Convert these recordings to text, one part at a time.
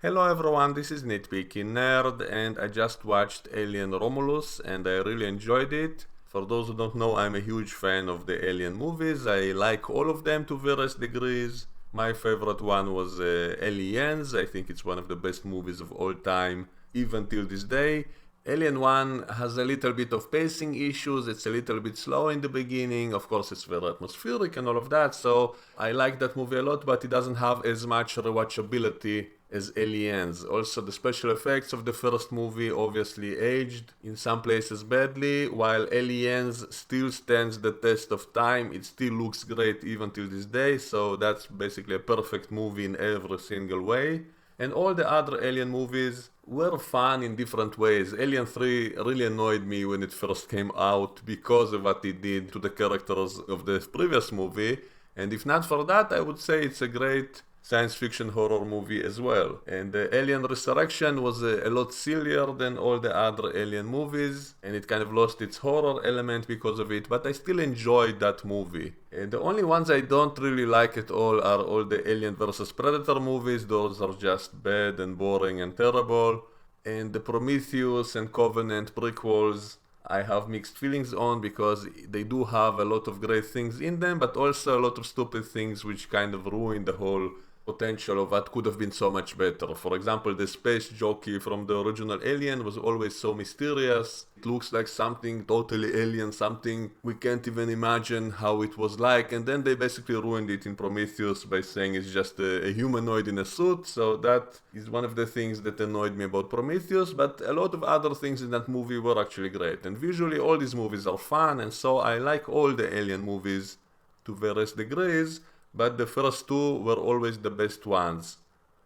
Hello everyone, this is Nitpicking Nerd, and I just watched Alien Romulus and I really enjoyed it. For those who don't know, I'm a huge fan of the Alien movies. I like all of them to various degrees. My favorite one was Aliens. I think it's one of the best movies of all time, even till this day. Alien 1 has a little bit of pacing issues, it's a little bit slow in the beginning, of course it's very atmospheric and all of that, so I like that movie a lot, but it doesn't have as much rewatchability as Aliens. Also, the special effects of the first movie obviously aged in some places badly, while Aliens still stands the test of time. It still looks great even till this day, so that's basically a perfect movie in every single way. And all the other Alien movies were fun in different ways. Alien 3 really annoyed me when it first came out because of what it did to the characters of the previous movie. And if not for that, I would say it's a great science fiction horror movie as well. And Alien Resurrection was a lot sillier than all the other Alien movies, and it kind of lost its horror element because of it, but I still enjoyed that movie. And the only ones I don't really like at all are all the Alien vs Predator movies. Those are just bad and boring and terrible. And the Prometheus and Covenant prequels I have mixed feelings on because they do have a lot of great things in them, but also a lot of stupid things which kind of ruin the whole potential of what could have been so much better. For example, the space jockey from the original Alien was always so mysterious. It looks like something totally alien, something we can't even imagine how it was like, and then they basically ruined it in Prometheus by saying it's just a humanoid in a suit, so that is one of the things that annoyed me about Prometheus, but a lot of other things in that movie were actually great, and visually all these movies are fun, and so I like all the Alien movies to various degrees, but the first two were always the best ones.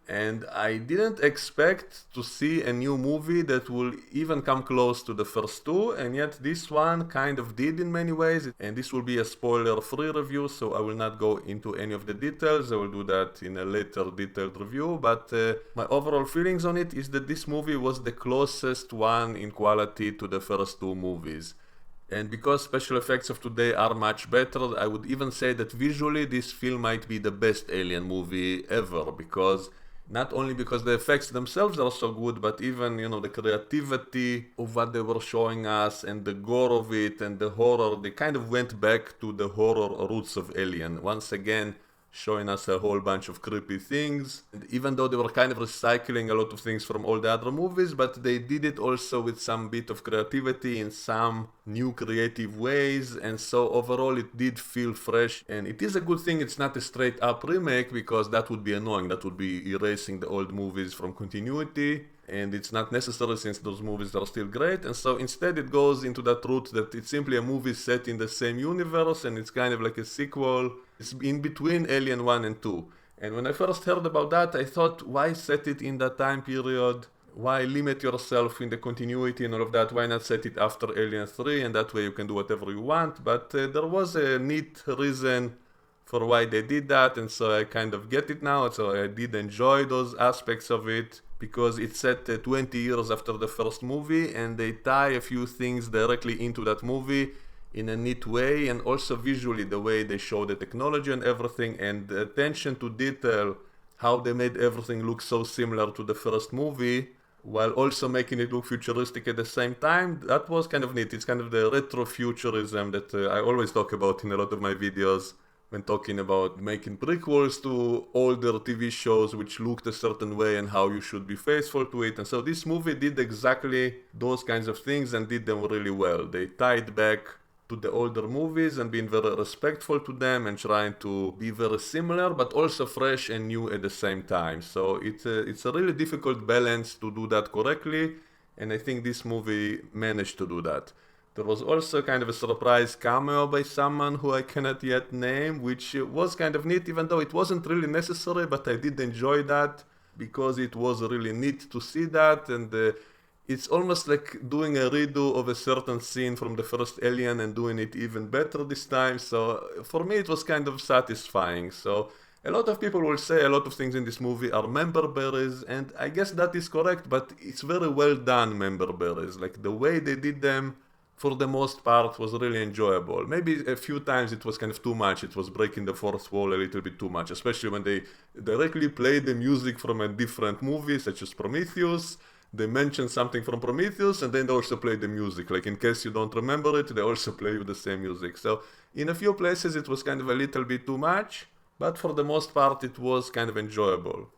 And I didn't expect to see a new movie that will even come close to the first two, and yet this one kind of did in many ways. And this will be a spoiler free review, so I will not go into any of the details. I will do that in a later detailed review. But my overall feelings on it is that this movie was the closest one in quality to the first two movies. And because special effects of today are much better, I would even say that visually this film might be the best Alien movie ever, because not only because the effects themselves are so good, but even, the creativity of what they were showing us and the gore of it and the horror, they kind of went back to the horror roots of Alien. Once again, showing us a whole bunch of creepy things. And even though they were kind of recycling a lot of things from all the other movies, but they did it also with some bit of creativity in some new creative ways, and so overall it did feel fresh. And it is a good thing it's not a straight up remake, because that would be annoying. That would be erasing the old movies from continuity, and it's not necessary since those movies are still great. And so instead it goes into that route that it's simply a movie set in the same universe, and it's kind of like a sequel. It's in between Alien 1 and 2. And when I first heard about that, I thought, why set it in that time period? Why limit yourself in the continuity and all of that? Why not set it after Alien 3, and that way you can do whatever you want? But there was a neat reason for why they did that, and so I kind of get it now. So I did enjoy those aspects of it, because it's set 20 years after the first movie, and they tie a few things directly into that movie in a neat way, and also visually the way they show the technology and everything, and the attention to detail, how they made everything look so similar to the first movie while also making it look futuristic at the same time. That was kind of neat. It's kind of the retrofuturism that I always talk about in a lot of my videos when talking about making prequels to older TV shows which looked a certain way and how you should be faithful to it. And so this movie did exactly those kinds of things and did them really well. They tied back to the older movies and being very respectful to them and trying to be very similar but also fresh and new at the same time. So it's a really difficult balance to do that correctly, and I think this movie managed to do that. There was also kind of a surprise cameo by someone who I cannot yet name, which was kind of neat, even though it wasn't really necessary, but I did enjoy that because it was really neat to see that. And it's almost like doing a redo of a certain scene from the first Alien and doing it even better this time. So for me it was kind of satisfying. So a lot of people will say a lot of things in this movie are member berries, and I guess that is correct, but it's very well done member berries. Like the way they did them for the most part, was really enjoyable. Maybe a few times it was kind of too much. It was breaking the fourth wall a little bit too much, especially when they directly played the music from a different movie, such as Prometheus. They mention something from Prometheus, and then they also play the music. Like, in case you don't remember it, they also play you the same music. So in a few places it was kind of a little bit too much, but for the most part it was kind of enjoyable.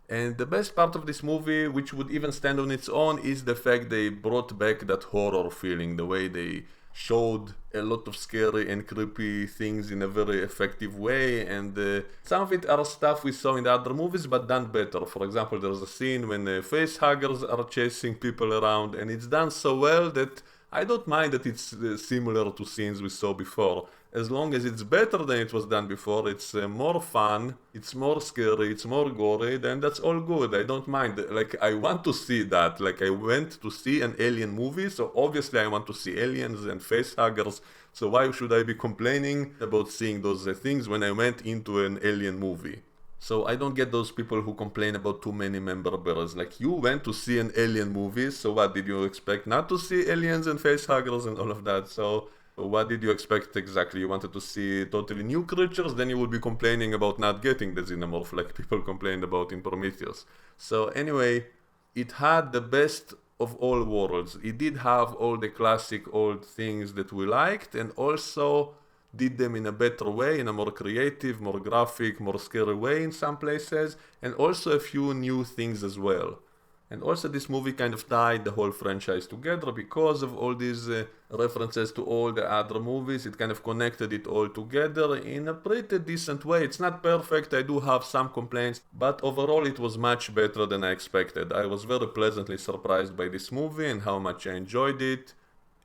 And the best part of this movie, which would even stand on its own, is the fact they brought back that horror feeling, the way they showed a lot of scary and creepy things in a very effective way, and some of it are stuff we saw in the other movies but done better. For example, there's a scene when face huggers are chasing people around, and it's done so well that I don't mind that it's similar to scenes we saw before. As long as it's better than it was done before, it's more fun, it's more scary, it's more gory, then that's all good. I don't mind. Like, I want to see that. Like, I went to see an alien movie, so obviously I want to see aliens and facehuggers. So why should I be complaining about seeing those things when I went into an alien movie? So I don't get those people who complain about too many member berries. Like, you went to see an alien movie, so what, did you expect not to see aliens and facehuggers and all of that? So what did you expect exactly? You wanted to see totally new creatures, then you would be complaining about not getting the xenomorph like people complained about in Prometheus. So anyway, it had the best of all worlds. It did have all the classic old things that we liked, and also did them in a better way, in a more creative, more graphic, more scary way in some places, and also a few new things as well. And also this movie kind of tied the whole franchise together because of all these references to all the other movies. It kind of connected it all together in a pretty decent way. It's not perfect, I do have some complaints, but overall it was much better than I expected. I was very pleasantly surprised by this movie and how much I enjoyed it.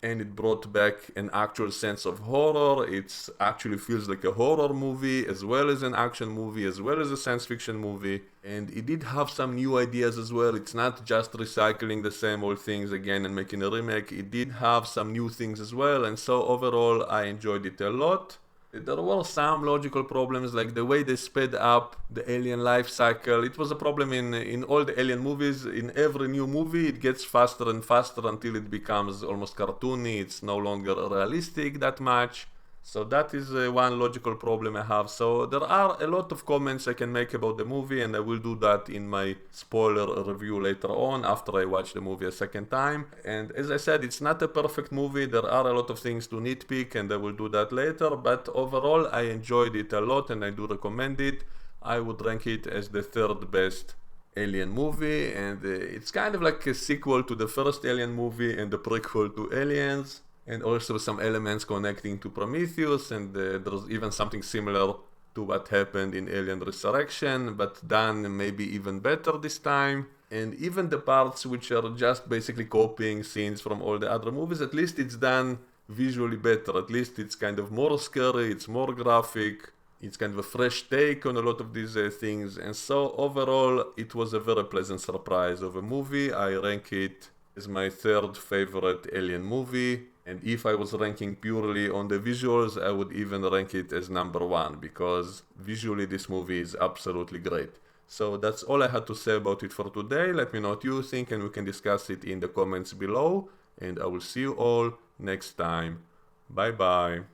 And it brought back an actual sense of horror. It actually feels like a horror movie as well as an action movie as well as a science fiction movie. And it did have some new ideas as well. It's not just recycling the same old things again and making a remake. It did have some new things as well, and so overall I enjoyed it a lot. There were some logical problems, like the way they sped up the alien life cycle. It was a problem in all the alien movies. In every new movie, it gets faster and faster until it becomes almost cartoony. It's no longer realistic that much. So that is one logical problem I have. So there are a lot of comments I can make about the movie, and I will do that in my spoiler review later on after I watch the movie a second time. And as I said, it's not a perfect movie. There are a lot of things to nitpick, and I will do that later. But overall, I enjoyed it a lot, and I do recommend it. I would rank it as the third best Alien movie, and it's kind of like a sequel to the first Alien movie and the prequel to Aliens. And also some elements connecting to Prometheus, and there's even something similar to what happened in Alien Resurrection, but done maybe even better this time. And even the parts which are just basically copying scenes from all the other movies, at least it's done visually better. At least it's kind of more scary, it's more graphic, it's kind of a fresh take on a lot of these things. And so overall, it was a very pleasant surprise of a movie. I rank it as my third favorite Alien movie. And if I was ranking purely on the visuals, I would even rank it as number one, because visually this movie is absolutely great. So that's all I had to say about it for today. Let me know what you think, and we can discuss it in the comments below. And I will see you all next time. Bye bye.